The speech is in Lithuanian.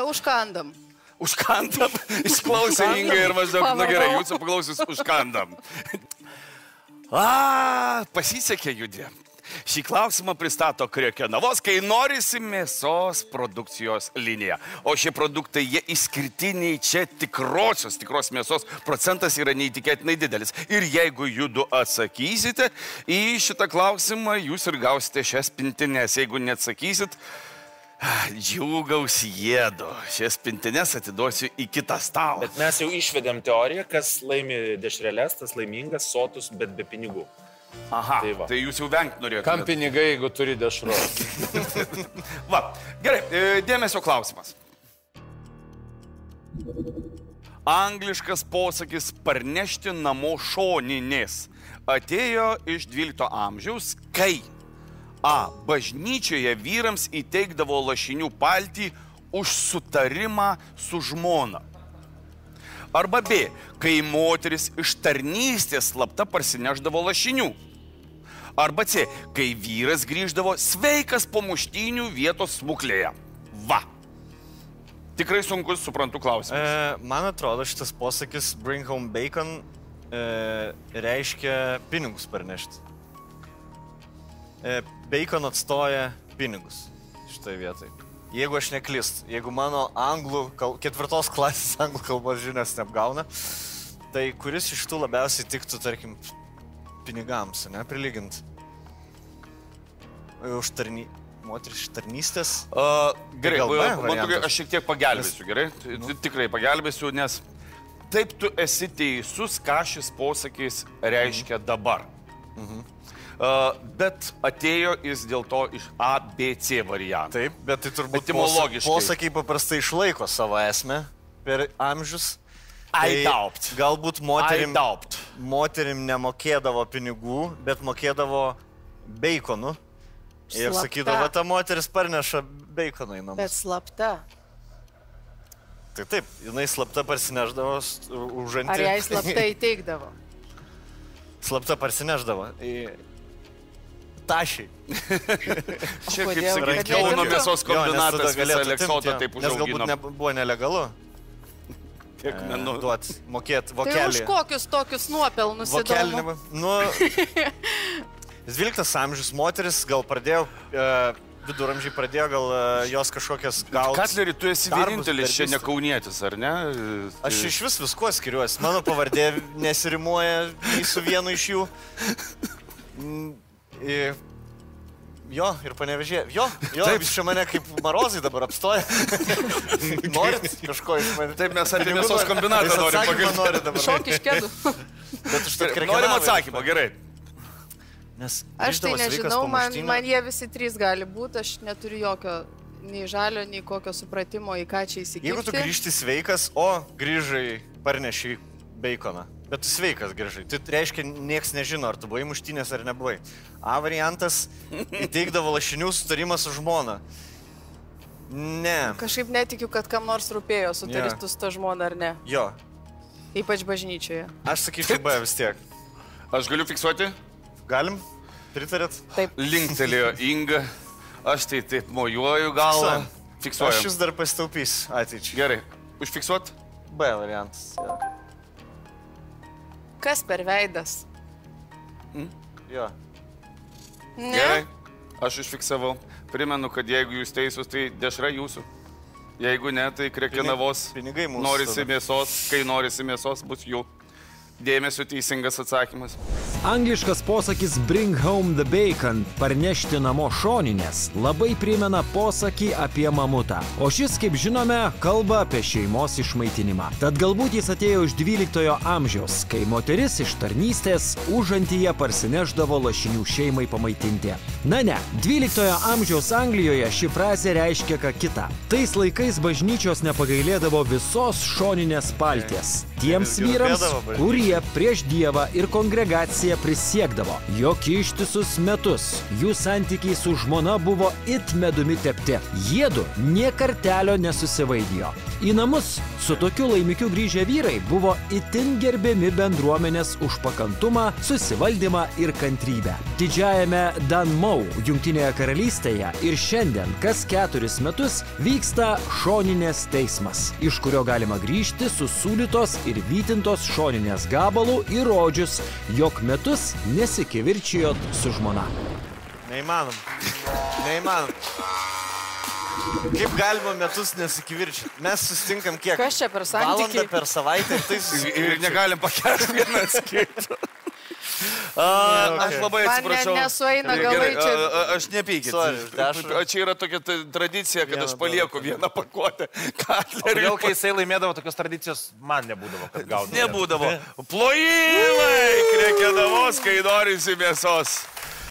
Užkandam. Užkandam. Išklausė Inga ir maždaug, na gerai, jūsų paklausys užkandam. Pasisekė judė. Šį klausimą pristato Krekenavos, kai norisi mėsos produkcijos linija. O šie produktai, jie išskirtiniai, čia tikros mėsos procentas yra neįtikėtinai didelis. Ir jeigu judu atsakysite į šitą klausimą, jūs ir gausite šias pintines. Jeigu neatsakysit, džiūgaus jėdu. Šias pintines atiduosiu į kitą stalą. Bet mes jau išvedėm teoriją, kas laimi dešreles, tas laimingas, sotus, bet be pinigų. Aha, tai jūs jau vengt norėtumėte. Kam pinigai, jeigu turi dešros? Va, gerai, dėmesio klausimas. Angliškas posakis parnešti namo šoninės atėjo iš 12 amžiaus, kai A. Bažnyčioje vyrams įteikdavo lašinių paltį už sutarimą su žmona. Arba B. Kai moteris iš tarnystės slapta parsineždavo lašinių. Arba C. Kai vyras grįždavo sveikas po muštynių vietos smuklėje. Va. Tikrai sunkus, suprantu, klausimas. Man atrodo, šitas posakis bring home bacon reiškia pinigus parnešti. Bacon atstoja pinigus šitoje vietoje. Jeigu aš neklystu, jeigu mano ketvirtos klasės anglų kalbos žinias neapgauna, tai kuris iš tų labiausiai tiktų, tarkim, pinigams, ne, prilygint? Už moteris iš tarnystės? Gerai, aš šiek tiek pagelbėsiu, gerai? Tikrai pagelbėsiu, nes taip tu esi teisus, ką šis posakis reiškia dabar. Bet atėjo jis dėl to iš A, B, C variantų. Taip, bet tai turbūt etimologiškai. Posakiai paprastai išlaiko savo esmę per amžius. I doubt. Galbūt moterim nemokėdavo pinigų, bet mokėdavo beikonų. Ir sakydavo, ta moteris parneša beikonų į namus. Bet slapta. Tai taip, jinai slapta parsineždavo užantį. Ar jai slapta įteikdavo? Slapta parsineždavo į tašį. Čia kaip sakyti, Kauno mėsos kombinatas visą Aleksotą taip užaugino. Nes galbūt buvo nelegalu. Duot, mokėt vokelį. Tai už kokius tokius nuopelnus įdomu? Nu, 12 amžius moteris gal pradėjo, viduramžiai pradėjo gal jos kažkokias gauti. Katleri, tu esi vienintelis čia ne kaunietis, ar ne? Aš iš viskuo skiriuosi. Mano pavardė nesirimuoja nei su vienu iš jų. Jo, ir Panevėžyje. Jo, čia mane kaip marozai dabar apstoja. Norit kažko iš mane? Taip, mes apie mėsos kombinatą norim pagalbėti. Šok iš kėdų. Norim atsakymą, gerai. Aš tai nežinau, man jie visi trys gali būti, aš neturiu jokio nei žalio, nei kokio supratimo, į ką čia įsikirti. Jeigu tu grįžti sveikas, o grįžai parneši beikoną, bet tu sveikas grįžai, tai reiškia, nieks nežino, ar tu buvai muštynės ar nebuvai. A variantas įteikdavo lašinių sutarimą su žmona. Ne. Kažkaip netikiu, kad kam nors rūpėjo sutaristų su ta žmona, ar ne? Jo. Ypač bažnyčioje. Aš sakyčiau B vis tiek. Aš galiu fiksuoti? Galim? Pritarėt? Taip. Linktelėjo Inga. Aš tai taip mojuoju galvą. Fiksuojam. Aš jūs dar pasitaupysiu ateičiai. Gerai. Užfiksuot? B variantas. Kas per veidas? Jo. Ne? Gerai. Aš užfiksavau. Primenu, kad jeigu jūs teisus, tai dešra jūsų. Jeigu ne, tai Krekenavos. Pinigai mūsų. Norisi mėsos, kai norisi mėsos, bus jų. Dėmesio teisingas atsakymas. Angliškas posakis bring home the bacon, parnešti namo šoninės, labai primena posakį apie mamutą. O šis, kaip žinome, kalba apie šeimos išmaitinimą. Tad galbūt jis atėjo iš 12 amžiaus, kai moteris iš tarnystės užantyje parsineždavo lašinių šeimai pamaitinti. Na ne, 12 amžiaus Anglijoje ši frazė reiškia ką kitą. Tais laikais bažnyčios nepagailėdavo visos šoninės palties. Tiems vyrams, kurie prieš Dievą ir kongregaciją prisiekdavo, jog ištisus metus jų santykiai su žmona buvo it medumi tepti. Jiedu nė kartelio nesusivaidijo. Į namus su tokiu laimikiu grįžę vyrai buvo itin gerbiami bendruomenės už pakantumą, susivaldymą ir kantrybę. Didžiajame Dunmow, Jungtinėje karalystėje ir šiandien kas 4 metus vyksta šoninės teismas, iš kurio galima grįžti su sūlytos ir vytintos šoninės gabalų įrodžius, jog metus nesikivirčijot su žmona. Neįmanom. Neįmanom. Kaip galima metus nesikivirčyti? Mes susitinkam kiek? Kas čia per santykį? Valandą per savaitę ir tai Ir negalim pakelti vienas kitą. Aš labai atsiprašau. Man nesueina galai čia. Aš nepykit. Sorry, Čia yra tokia tradicija, kad aš palieku vieną pakuotę katlerių. Kodėl, kai jisai laimėdavo tokios tradicijos, man nebūdavo, kad gaudavo. Nebūdavo. Plojimai, Krekenavos, kai norisi mėsos.